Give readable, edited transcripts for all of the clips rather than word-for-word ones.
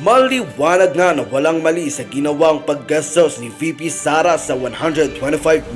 Maliwanag na na walang mali sa ginawang paggastos ni VP Sara sa 125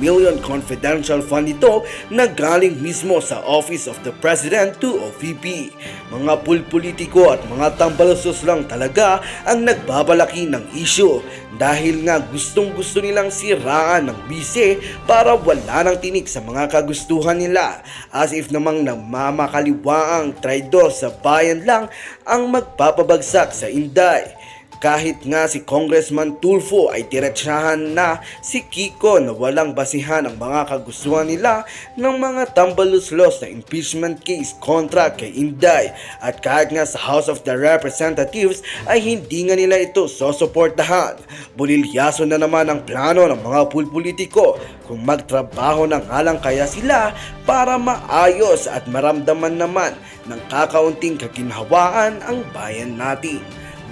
million confidential fund ito na galing mismo sa Office of the President to OVP. Mga pulpolitiko at mga tambalusos lang talaga ang nagbabalaki ng issue dahil nga gustong-gusto nilang siraan ng bise para wala nang tinik sa mga kagustuhan nila, as if namang namamakaliwaang traidor sa bayan lang ang magpapabagsak sa Inday. Kahit nga si Congressman Tulfo ay diretsahan na si Kiko na walang basihan ang mga kagustuhan nila ng mga tambaluslos na impeachment case kontra kay Inday, at kahit nga sa House of the Representatives ay hindi nga nila ito sosuportahan. Bulilyaso na naman ang plano ng mga pulpolitiko kung magtrabaho na nga lang kaya sila para maayos at maramdaman naman ng kakaunting kaginhawaan ang bayan natin.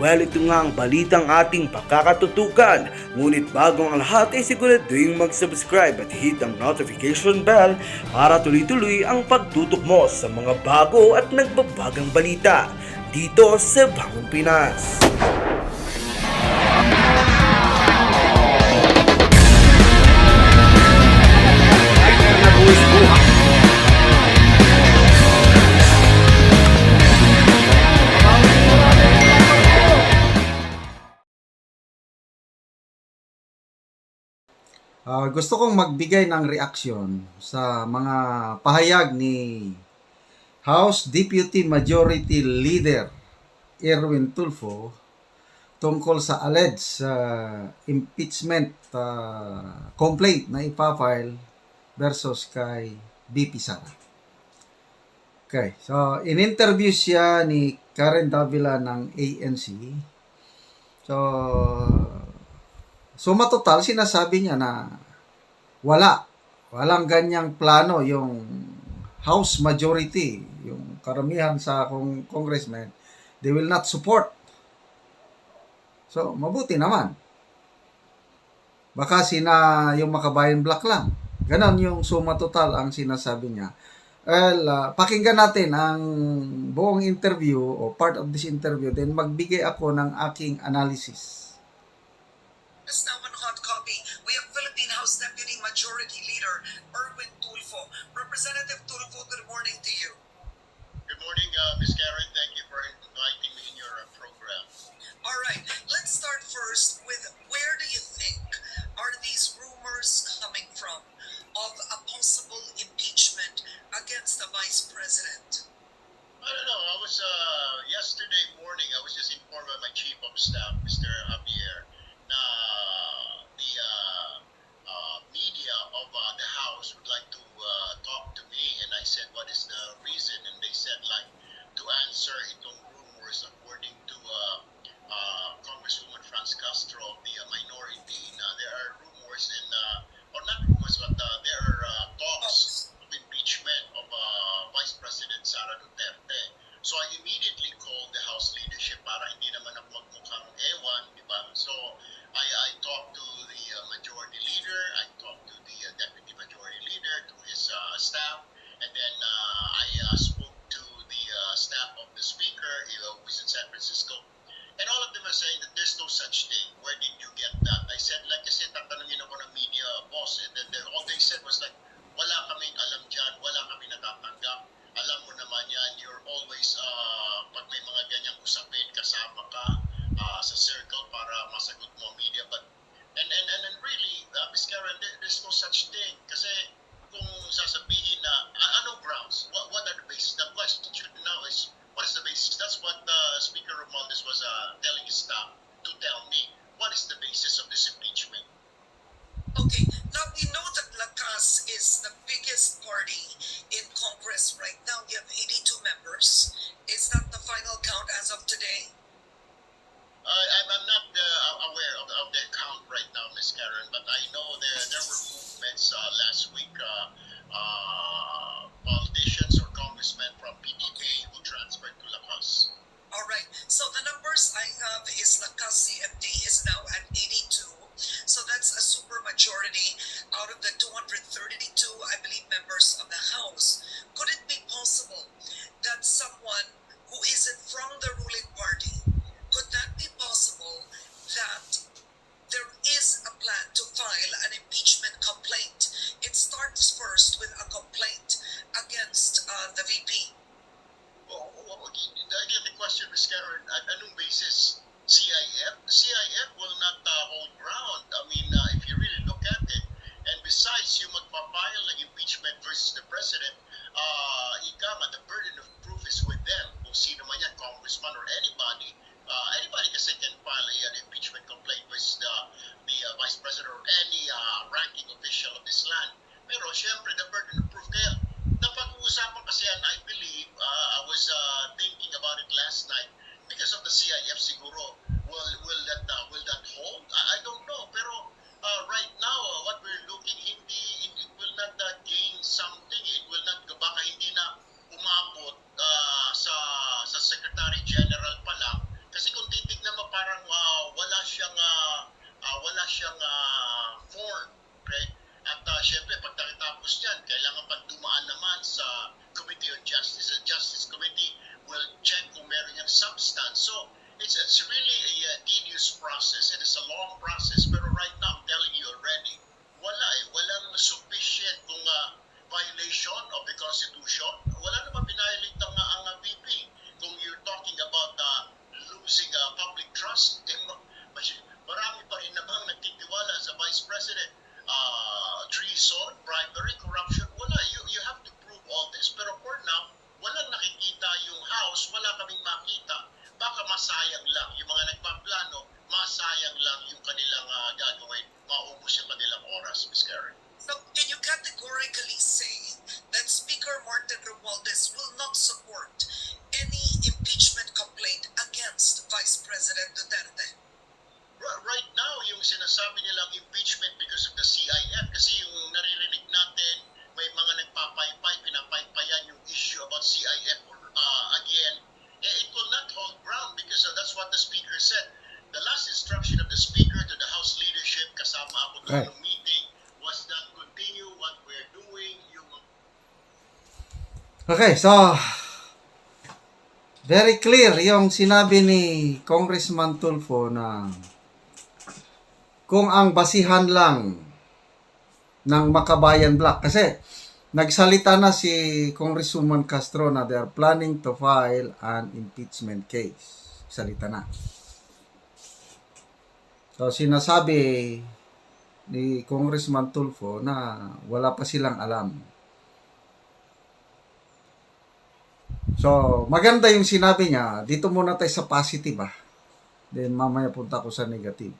Well, ito nga ang balitang ating pakakatutukan. Ngunit bago ang lahat ay siguraduhin mag-subscribe at hit ang notification bell para tuloy-tuloy ang pagtutok mo sa mga bago at nagbabagang balita dito sa Bangon Pinas. Gusto kong magbigay ng reaksyon sa mga pahayag ni House Deputy Majority Leader Erwin Tulfo tungkol sa alleged impeachment complaint na ipafile versus kay VP Sara. Okay, so in-interview siya ni Karen Davila ng ANC. Suma total, sinasabi niya na walang ganyang plano yung House majority, yung karamihan sa congressmen, they will not support. So, mabuti naman. Baka yung Makabayan Black lang. Ganon yung suma total ang sinasabi niya. Well, pakinggan natin ang buong interview o part of this interview, then magbigay ako ng aking analysis. Now on hot copy, we have Philippine House Deputy Majority Leader Erwin Tulfo. Representative Tulfo, good morning to you. Good morning, Ms. Karen. Thank you for inviting me in your program. All right, let's start first with where do you think are these rumors coming from of a possible impeachment against the Vice President? I don't know. I was yesterday morning. I was just informed by my Chief of Staff, Mr. Javier, na the media of the House would like to talk to me, and I said, what is the reason? And they said, like, to answer itong rumors according to Congresswoman Franz Castro of the minority, na there are rumors and or not rumors, but there are talks of impeachment of Vice President Sara Duterte. So I immediately called the House leadership para hindi naman ako magmukhang ewan, di ba? So I talked to the majority leader, I talked to the deputy majority leader, to his staff, and then I spoke to the staff of the speaker, who is in San Francisco, and all of them are saying that there's no such thing. Where did you get that? I said, like I said, tatanungin ako ng media boss, and then all they said was like, wala kaming alam dyan, wala kami natatanggap. Alam mo naman yan, you're always, pag may mga ganyang usapin, kasama ka sa circle para masagot mo media. But, and really, Ms. Karen, there's no such thing. Kasi kung sasabihin na, ano grounds? What are the basis? The question now is, what is the basis? That's what Speaker Romualdez was telling his staff to tell me. What is the basis of this impeachment? Okay, now we know that Lakas is the biggest party in Congress right now. You have 82 members. It's not the final Ms. Karen, at anong basis? CIF? CIF will not hold ground. I mean, if you really look at it, and besides, yung magpapile ng impeachment versus the president, the burden of proof is with them. Kung sino man yan, congressman or anybody, anybody kasi can file an impeachment complaint versus the vice president or any ranking official of this land. Pero syempre, the burden of proof. Kaya napag-uusapan kasi yan, I believe, I was thinking about it last night, because of the CIF siguro, will that hold? I don't know. Pero right now, what we're looking, it will not gain something. It will not, baka hindi na umabot sa Secretary General pa lang. Kasi kung titignan mo, parang wala siyang form. Okay? At syempre, pag tapos yan, kailangan pa dumaan naman sa Committee on Justice. The Justice Committee will check kung meron yung substance. So, it's really a tedious process. It is a long process. Pero right now, I'm telling you already, walang sufficient kung violation of the Constitution. Wala naman binayolate ang VP. Kung you're talking about losing public trust, marami pa rin namang nagtitiwala sa Vice President. Treason, bribery, corruption, wala. You have to prove all this. Pero for now, walang nakikita yung House, wala kaming makita. Baka masayang lang yung mga nagpaplano, masayang lang yung kanilang gagawin. Maubos yung kanilang oras, Ms. Karen. So, can you categorically say that Speaker Martin Romualdez will not support any impeachment complaint against Vice President Duterte? Right now, yung sinasabi nilang impeachment because of the CIF, kasi yung naririnig natin, may mga nagpapaypay, pinapaypayan yung issue about CIF again, it will not hold ground because that's what the Speaker said. The last instruction of the Speaker to the House leadership, kasama ako doon ng meeting, was that continue what we're doing. Okay, so very clear yung sinabi ni Congressman Tulfo na kung ang basihan lang ng Makabayan Black, kasi nagsalita na si Congresswoman Castro na they are planning to file an impeachment case. Salita na. So sinasabi ni Congressman Tulfo na wala pa silang alam. So maganda yung sinabi niya. Dito muna tayo sa positive Then mamaya punta ko sa negative.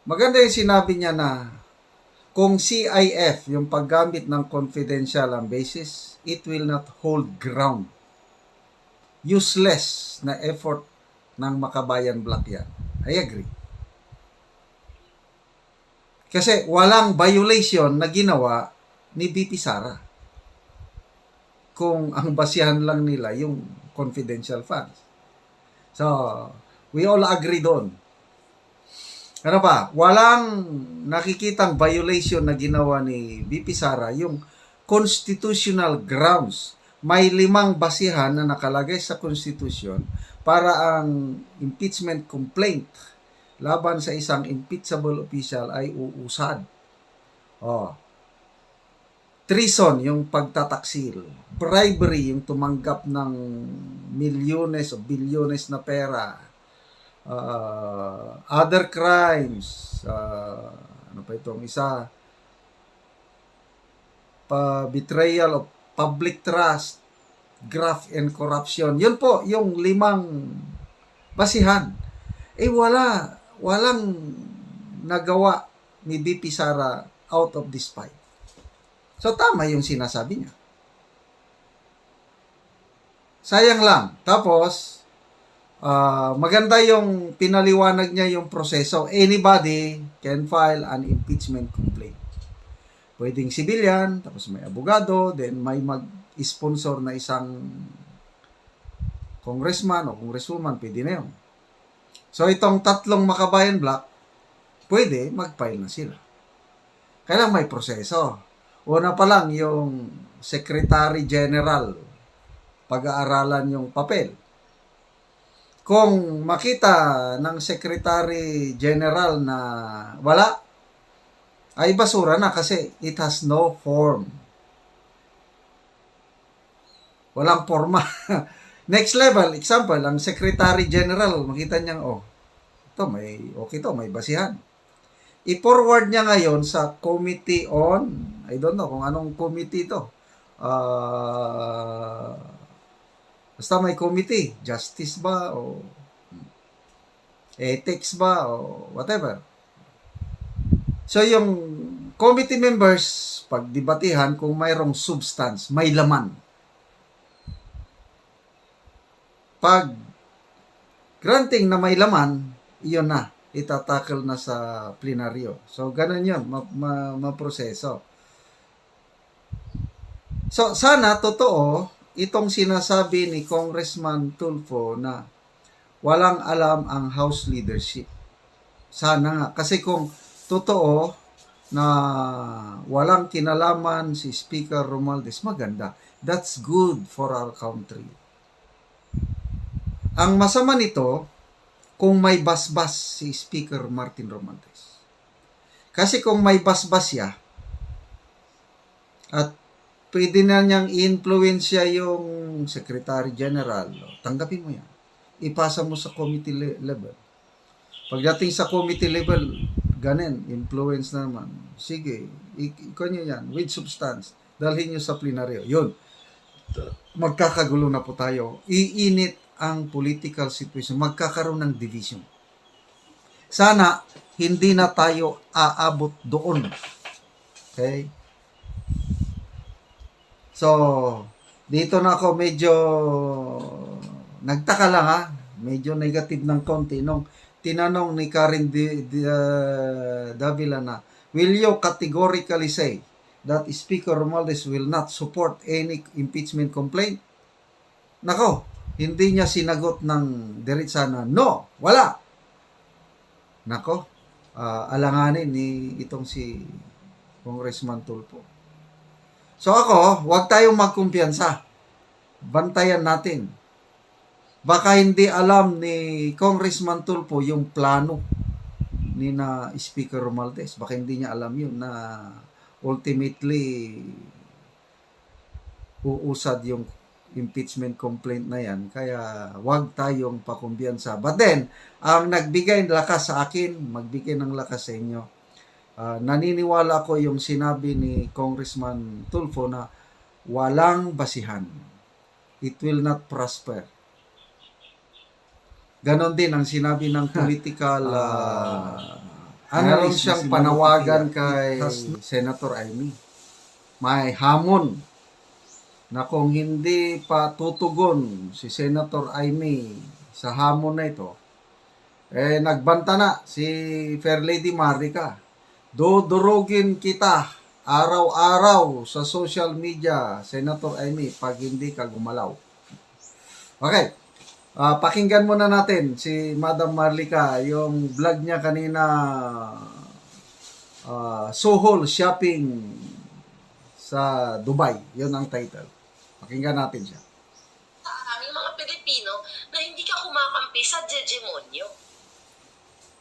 Maganda yung sinabi niya na kung CIF, yung paggamit ng confidential ang basis, it will not hold ground. Useless na effort ng Makabayan Black yan. I agree. Kasi walang violation na ginawa ni VP Sara. Kung ang basihan lang nila yung confidential funds. So, we all agree doon. Ano pa? Walang nakikitang violation na ginawa ni VP Sara, yung constitutional grounds. May 5 basihan na nakalagay sa Constitution para ang impeachment complaint laban sa isang impeachable official ay uusad. Treason, yung pagtataksil. Bribery, yung tumanggap ng milyones o bilyones na pera. Other crimes, ano pa itong isa, betrayal of public trust, graft and corruption. Yun po, yung 5 basihan. Walang nagawa ni VP Sara out of this 5. So, tama yung sinasabi niya. Sayang lang. Tapos, maganda yung pinaliwanag niya yung proseso. Anybody can file an impeachment complaint. Pwedeng civilian, tapos may abogado, then may mag-sponsor na isang congressman o congresswoman, pwede na yun. So, itong 3 Makabayan Black, pwede, mag-file na sila. Kailangan may proseso. Una pa lang yung Secretary General, pag-aaralan yung papel. Kung makita ng Secretary General na wala, ay basura na kasi it has no form. Walang forma. Next level, example, ang Secretary General, makita niya, may basihan. I-forward niya ngayon sa Committee on, I don't know kung anong committee to. Basta may committee, justice ba, o ethics ba, o whatever. So, yung committee members, pagdebatihan kung mayroong substance, may laman. Pag granting na may laman, iyon na, itatakil na sa plenaryo. So, ganun yun, maproseso. So, sana, totoo, itong sinasabi ni Congressman Tulfo na walang alam ang House leadership. Sana nga. Kasi kung totoo na walang kinalaman si Speaker Romualdez, maganda. That's good for our country. Ang masama nito, kung may basbas si Speaker Martin Romualdez. Kasi kung may basbas siya, at pwede na niyang i-influensya yung Secretary General, tanggapin mo yan. Ipasa mo sa committee level. Pagdating sa committee level, ganin, influence naman. Sige, ikaw nyo yan, with substance. Dalhin nyo sa plenaryo. Yun. Magkakagulo na po tayo. Iinit ang political situation. Magkakaroon ng division. Sana, hindi na tayo aabot doon. Okay? So, dito na ako medyo nagtaka lang ha. Medyo negative ng konti nung tinanong ni Karen Davila na, will you categorically say that Speaker Romualdez will not support any impeachment complaint? Nako, hindi niya sinagot ng diretsa na, no, wala. Nako, alanganin ni itong si Congressman Tulfo. So ako, huwag tayong magkumpiyansa. Bantayan natin. Baka hindi alam ni Congressman Tulfo yung plano ni na Speaker Romualdez. Baka hindi niya alam yun na ultimately uusad yung impeachment complaint na yan. Kaya huwag tayong pakumpiyansa. But then, ang nagbigay ng lakas sa akin, magbigay ng lakas sa inyo. Naniniwala ko yung sinabi ni Congressman Tulfo na walang basihan. It will not prosper. Ganon din ang sinabi ng political analyst siyang panawagan kay Senator Amy. May hamon na kung hindi pa tutugon si Senator Amy sa hamon na ito, nagbanta na si Fair Lady Marica. Dudurugin kita araw-araw sa social media, Senator Amy, pag hindi ka gumalaw. Okay. Pakinggan muna natin si Madam Marlica, yung vlog niya kanina, Sohol Shopping sa Dubai. Yun ang title. Pakinggan natin siya. Sa aming mga Pilipino na hindi ka kumakampi sa hegemonyo.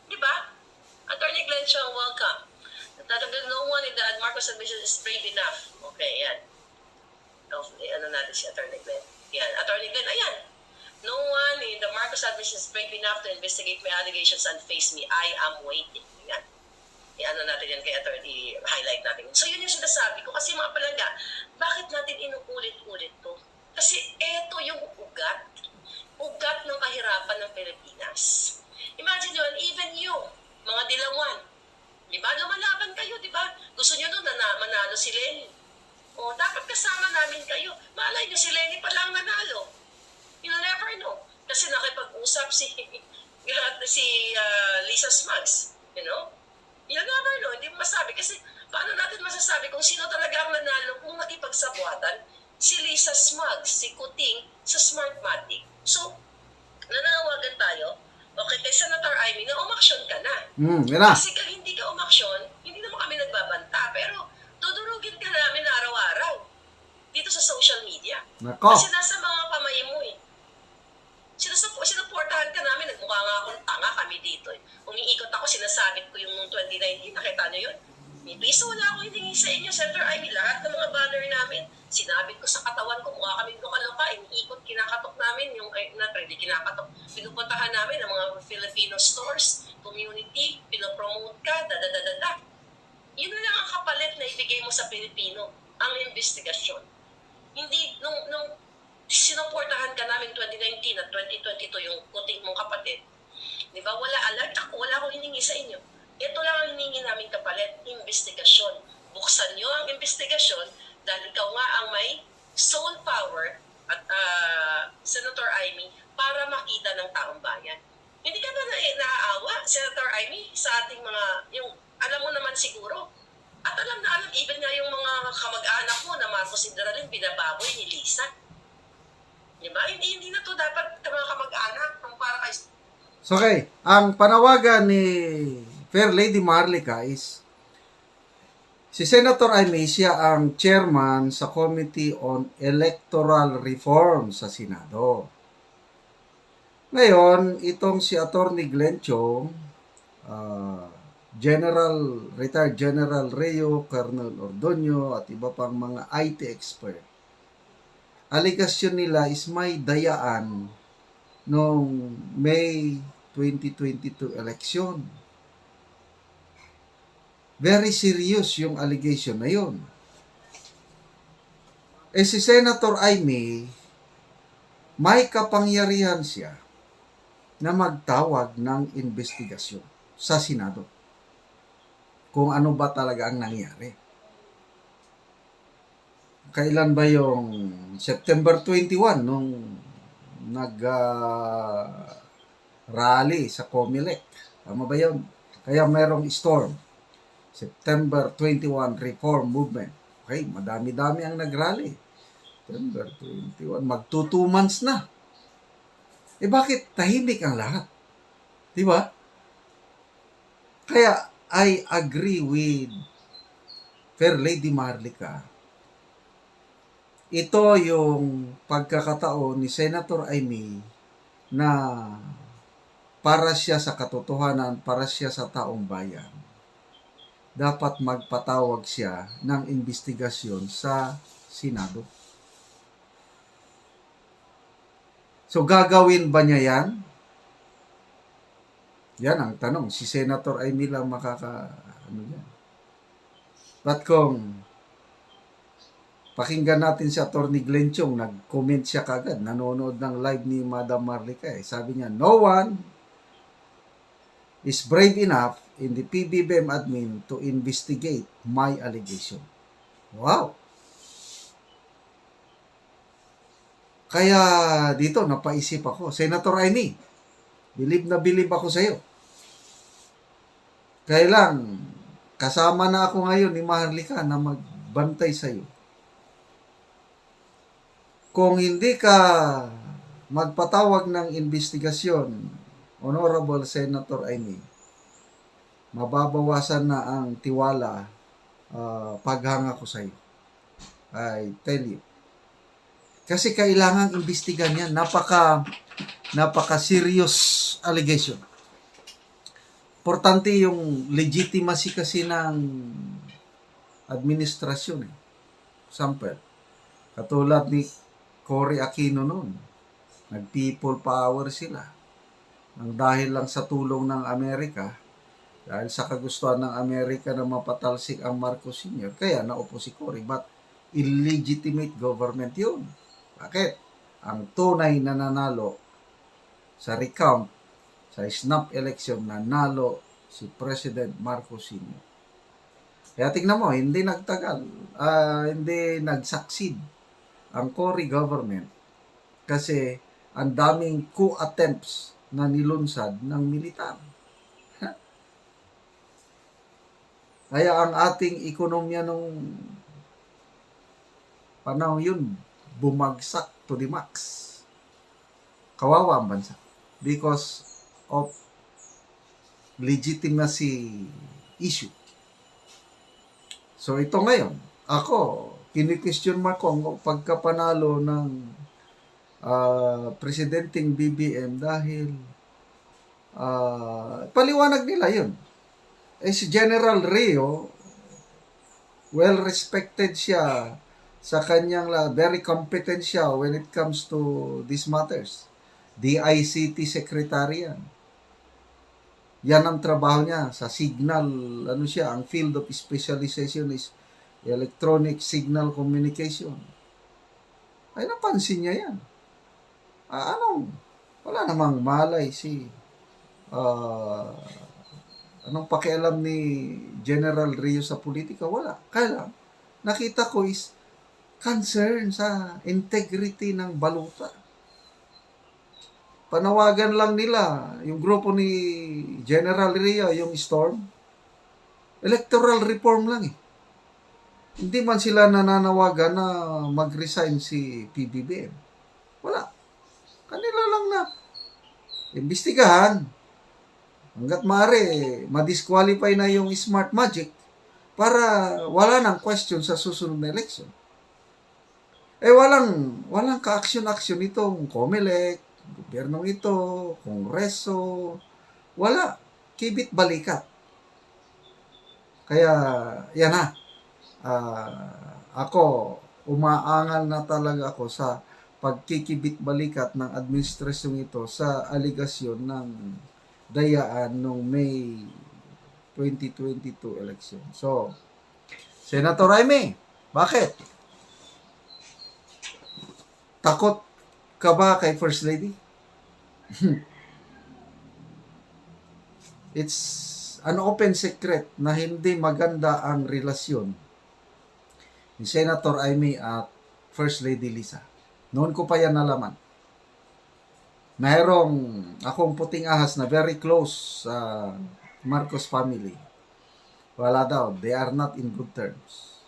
Di ba? Attorney Glenn Chong, welcome. Talagang no one in the Marcos administration is brave enough. Okay, yan. Ano natin si Attorney Glenn? Yan, Attorney Glenn, ayan. No one in the Marcos administration is brave enough to investigate my allegations and face me. I am waiting. Yan. I-ano natin yan kay Attorney, highlight natin. So yun yung sinasabi ko. Kasi mga palangga, bakit natin inuulit-ulit to? Kasi eto yung ugat. Ugat ng kahirapan ng Pilipinas. Imagine yun, even you, mga dilawan. Diba? Lumalaban kayo, diba? Gusto nyo nun na manalo si Lenny. O, dapat kasama namin kayo. Malay nyo si Lenny pa lang nanalo. You'll never know. Kasi nakipag-usap si Lisa Smugs. You know? You'll never know. Hindi mo masabi. Kasi paano natin masasabi kung sino talaga ang nanalo kung nakipagsabwatan? Si Lisa Smugs, si Kuting, sa Smartmatic. So, nananawagan tayo, okay, kay Senator Amy, na umaksyon ka na. Kasi kung hindi ka umaksyon, hindi naman kami nagbabanta. Pero, dudurugin ka namin araw-araw. Dito sa social media. Nako. Kasi nasa mga kamay mo eh. Sinuportahan ka namin. Nagmukha nga akong tanga kami dito eh. Umiikot ako, sinasabit ko yung noong 2019. Nakita nyo yun? May piso wala akong hiningi sa inyo, Senator Amy. Lahat ng mga banner namin, Sinabi ko sa katawan ko, mukha kami loka-loka, iniikot, kinakatok namin yung, hindi kinakatok, pinupuntahan namin ang mga Filipino stores, community, pinopromote ka, da. Yun na lang ang kapalit na ibigay mo sa Pilipino, ang investigasyon. Hindi, nung sinuportahan ka namin 2019 at 2022 yung kuting mong kapatid, di ba, wala akong hiningi sa inyo. Ito lang ang hiningi namin kapalit, investigasyon. Buksan nyo ang investigasyon dahil ikaw nga ang may sole power at Senator Amy para makita ng taong bayan. Hindi ka ba naaawa, Senator Amy, sa ating mga, yung alam mo naman siguro, at alam na alam, even nga yung mga kamag-anak mo na Marcos Indralin, binababoy ni Lisa. Diba? Hindi na to dapat mga kamag-anak para kay... So, okay, ang panawagan ni Fair Lady Maharlika is si Senator Amy, siya ang chairman sa Committee on Electoral Reform sa Senado. Ngayon, itong si Attorney Glenn Chong, retired General Reo, Colonel Ordonio, at iba pang mga IT expert, aligasyon nila is may dayaan noong May 2022 election. Very serious yung allegation na yun. Si Senator Amy, may kapangyarihan siya na magtawag ng investigasyon sa Senado kung ano ba talaga ang nangyari. Kailan ba yung September 21 nung nag-rally sa Comelec? Tama ba yun? Kaya merong storm. September 21 Reform Movement. Okay, madami-dami ang nag-rally. September 21, magto 2 months na. Bakit tahimik ang lahat? Di ba? Kaya, I agree with Fair Lady Maharlika. Ito yung pagkakataon ni Senator Amy na para siya sa katotohanan, para siya sa taong bayan. Dapat magpatawag siya ng investigasyon sa Senado. So, gagawin ba niya yan? Yan ang tanong. Si Senator Amy lang yan. But kung pakinggan natin si Atty. Glenn Chong, nag-comment siya kagad, nanonood ng live ni Madam Maharlika. Sabi niya, no one is brave enough in the PBBM admin to investigate my allegation. Wow! Kaya dito, napaisip ako, Senator Amy, bilib na bilib ako sa iyo. Kaya lang, kasama na ako ngayon ni Maharlika na magbantay sa iyo. Kung hindi ka magpatawag ng investigasyon, Honorable Senator Amy, mababawasan na ang tiwala paghanga ko sa iyo. I tell you. Kasi kailangan imbestigan yan. Napaka-serious allegation. Importante yung legitimacy kasi ng administrasyon. Sample. Katulad ni Cory Aquino noon. Nag-people power sila. Ang dahil lang sa tulong ng Amerika, dahil sa kagustuhan ng Amerika na mapatalsik ang Marcos Sr., kaya naupo si Cory. But illegitimate government yun. Bakit? Ang tunay na nanalo sa recount, sa snap election, nanalo si President Marcos Sr. Kaya tingnan mo, hindi nagtagal, hindi nag-succeed ang Cory government kasi ang daming coup attempts na nilunsad ng militar. Kaya ang ating ekonomiya nung panahon yun, bumagsak to the max. Kawawa ang bansa because of legitimacy issue. So ito ngayon, ako, kini-question mark ko ang pagkapanalo ng presidenteng BBM dahil paliwanag nila yun. Si General Reo, well-respected siya sa kanyang very competent siya when it comes to these matters. DICT secretary yan. Yan ang trabaho niya sa signal, ano siya, ang field of specialization is electronic signal communication. Ay, napansin niya yan. Wala namang malay anong pakialam ni General Rio sa politika? Wala. Kaya lang, nakita ko is concern sa integrity ng baluta. Panawagan lang nila, yung grupo ni General Rio, yung Storm, electoral reform lang eh. Hindi man sila nananawagan na mag-resign si PBBM. Wala. Kanila lang na imbestigahan. Hanggat maaari, ma-disqualify na yung Smart Magic para wala nang question sa susunod na election. Walang ka-action-action itong COMELEC, gobyernong ito, kongreso, wala. Kibit balikat. Kaya, yan na. Ako, umaangal na talaga ako sa pagkikibit balikat ng administrasyong ito sa aligasyon ng dayaan noong May 2022 election. So, Senator Jaime, bakit? Takot ka ba kay First Lady? It's an open secret na hindi maganda ang relasyon ni Senator Jaime at First Lady Lisa. Noon ko pa yan nalaman. Mayroong akong puting ahas na very close sa Marcos family. Wala daw. They are not in good terms.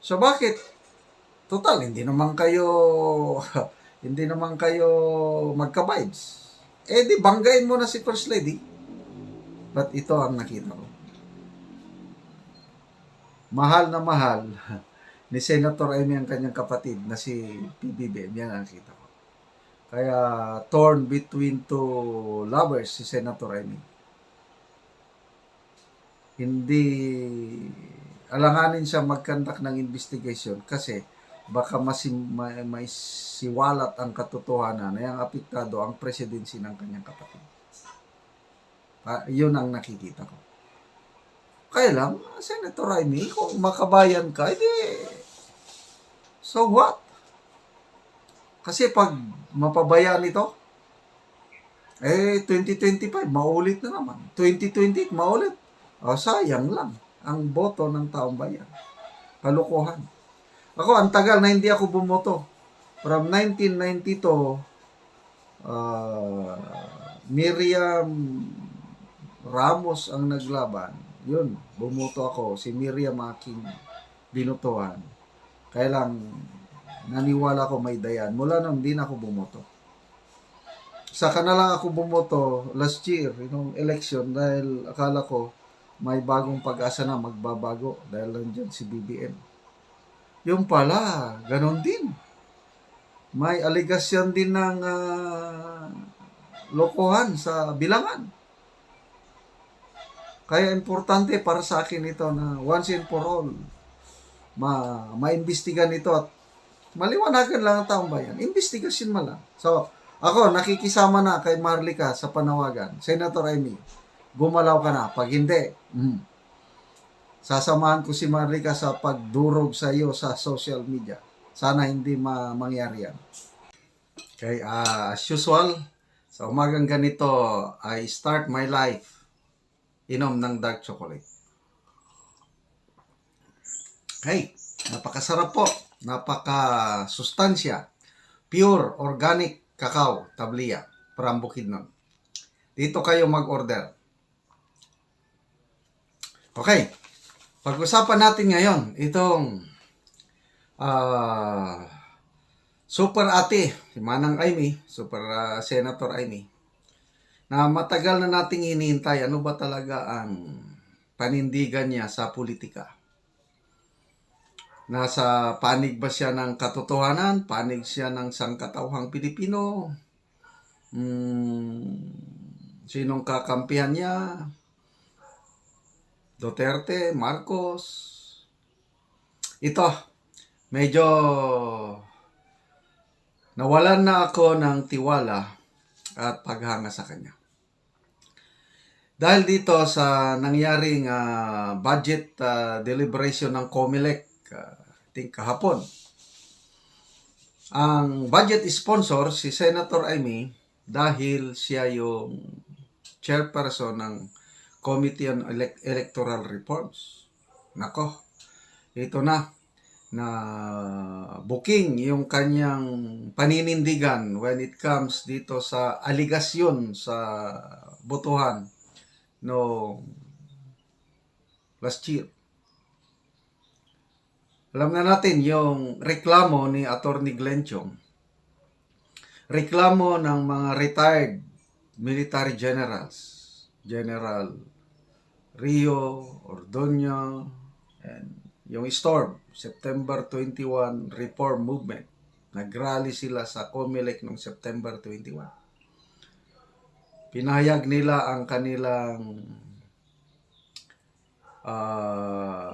So bakit? Total, hindi naman kayo magka-vibes. Di banggain mo na si First Lady. But ito ang nakita ko. Mahal na mahal ni Senator Amy ang kanyang kapatid na si PBBM. Yan ang nakita ko. Kaya torn between two lovers si Senator Amy. Hindi alanganin siya mag-conduct ng investigation kasi baka may siwalat ang katotohanan na yung apektado ang presidency ng kanyang kapatid. Yun ang nakikita ko. Kaya lang, Senator Jaime, kung makabayan ka, so what? Kasi pag mapabayaan ito, 2025, maulit na naman. 2028, maulit. Sayang lang ang boto ng taong bayan. Kalokohan. Ako, ang tagal na hindi ako bumoto. From 1992, Miriam Ramos ang naglaban. Yun, bumoto ako. Si Miriam aking binutuhan. Kaya lang, naniwala ko may dayan. Mula nang hindi na ako bumoto. Saka na lang ako bumoto last year, election, dahil akala ko may bagong pag-asa na magbabago dahil nandiyan si BBM. Yung pala, ganon din. May aligasyon din ng lokohan sa bilangan. Kaya importante para sa akin ito na once and for all, maimbestigan ito at maliwanagan lang ang taong bayan. Investigasyon mo lang. So, ako, nakikisama na kay Marlica sa panawagan. Senator Amy, gumalaw ka na. Pag hindi, sasamahan ko si Marlica sa pagdurog sa iyo sa social media. Sana hindi mangyari yan. Okay, as usual, sa umagang ganito, I start my life inom ng dark chocolate. Okay, napakasarap po. Napaka-sustansya. Pure organic cacao tablia from Bukidnon. Dito kayo mag-order. Okay. Pag-usapan natin ngayon itong super ate, si Manang Amy, super Senator Amy, na matagal na nating hinihintay ano ba talaga ang panindigan niya sa politika. Nasa panig ba siya ng katotohanan? Panig siya ng sangkatauhang Pilipino? Sinong kakampihan niya? Duterte, Marcos. ito, medyo nawalan na ako ng tiwala at paghanga sa kanya. Dahil dito sa nangyaring budget deliberation ng COMELEC, I think kahapon, ang budget sponsor si Senator Amy dahil siya yung chairperson ng Committee on Electoral Reforms. Nako, ito na booking yung kanyang paninindigan when it comes dito sa aligasyon sa botohan no last year. Alam na natin yung reklamo ni Attorney Glenn Chong, reklamo ng mga retired military generals, General Rio, Ordonio, and yung Storm, September 21 Reform Movement. Nagrally sila sa COMELEC noong September 21. Pinahayag nila ang kanilang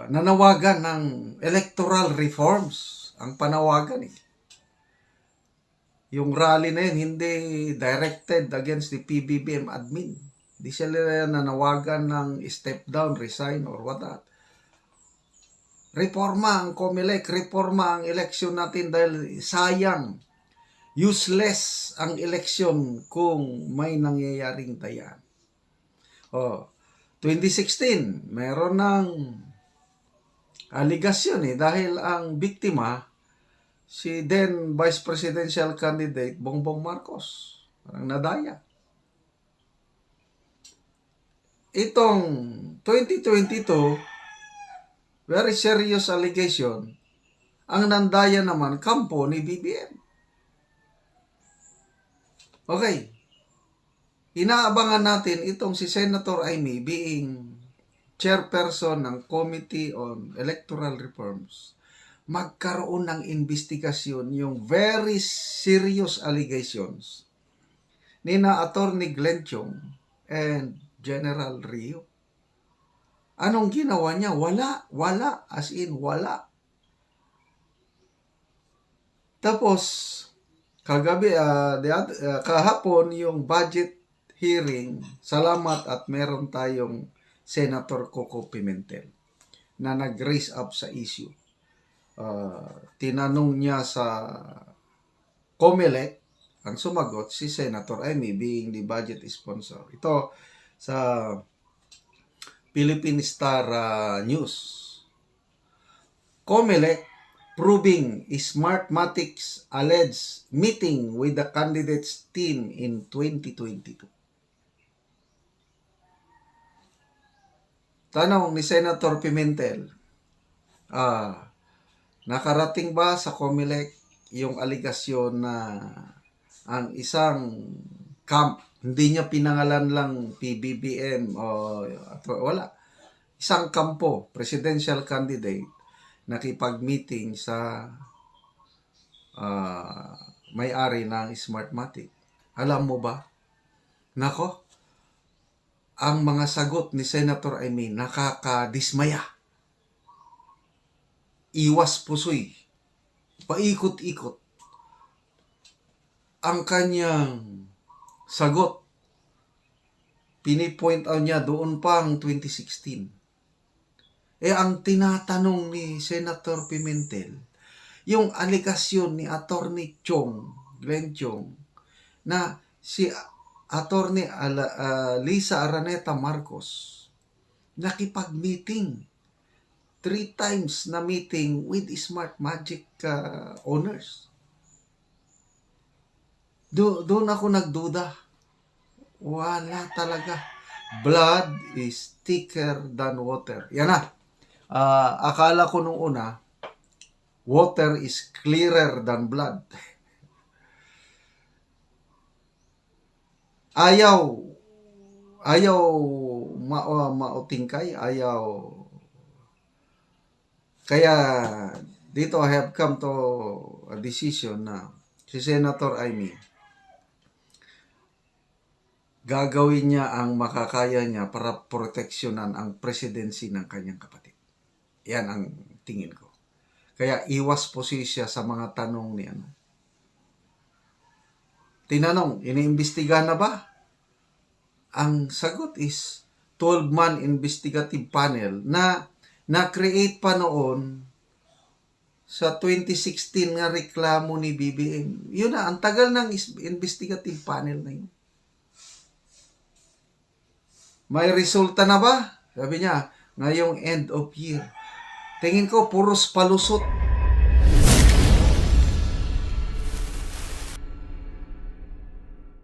nanawagan ng electoral reforms. Ang panawagan Yung rally na yun, hindi directed against the PBBM admin. Di sila nanawagan ng step down, resign, or what not. Reforma ang COMELEC, reforma ang eleksyon natin dahil sayang, useless ang eleksyon kung may nangyayaring dayan. 2016, meron ng aligasyon dahil ang biktima, si then Vice Presidential Candidate Bongbong Marcos, parang nadaya. Itong 2022, very serious allegation, ang nandaya naman kampo ni BBM. Okay. Inaabangan natin itong si Senator Amy being chairperson ng Committee on Electoral Reforms. Magkaroon ng investigasyon yung very serious allegations ni na Attorney Glenn Chong and General Rio. Anong ginawa niya? Wala. As in, wala. Tapos, kahapon yung budget hearing, salamat at meron tayong Senator Coco Pimentel na nag-raise up sa issue. Tinanong niya sa COMELEC, ang sumagot si Senator Amy being the budget sponsor. Ito sa Philippine Star News. COMELEC proving Smartmatic's alleged meeting with the candidates team in 2022. Tanong ni Senator Pimentel, nakarating ba sa COMELEC yung aligasyon na ang isang camp, hindi niya pinangalan lang PBBM wala. Isang kampo, presidential candidate, nakipag-meeting sa may-ari ng Smartmatic. Alam mo ba? Nako, ang mga sagot ni Senator Amy nakakadismaya. Iwas pusoy. Paikot-ikot. Ang kanyang sagot, pinipoint out niya doon pang 2016. Ang tinatanong ni Senator Pimentel, yung aligasyon ni Attorney Glenn Chong, na si Attorney Lisa Araneta Marcos nakipag-meeting 3 times na meeting with Smartmatic owners. Doon ako nagduda. Wala talaga. Blood is thicker than water. Yan na. Akala ko nung una, water is clearer than blood. Ayaw mautingkay, ayaw. Kaya dito I have come to a decision na si Senator Amy, gagawin niya ang makakaya niya para proteksyonan ang presidency ng kanyang kapatid. Yan ang tingin ko. Kaya iwas po siya sa mga tanong ni ano. Tinanong, iniimbestigahan na ba? Ang sagot is 12-man investigative panel na na-create pa noon sa 2016 nga reklamo ni BBM. Yun na, ang tagal ng investigative panel na yun. May resulta na ba? Sabi niya, ngayong end of year. Tingin ko, puros palusot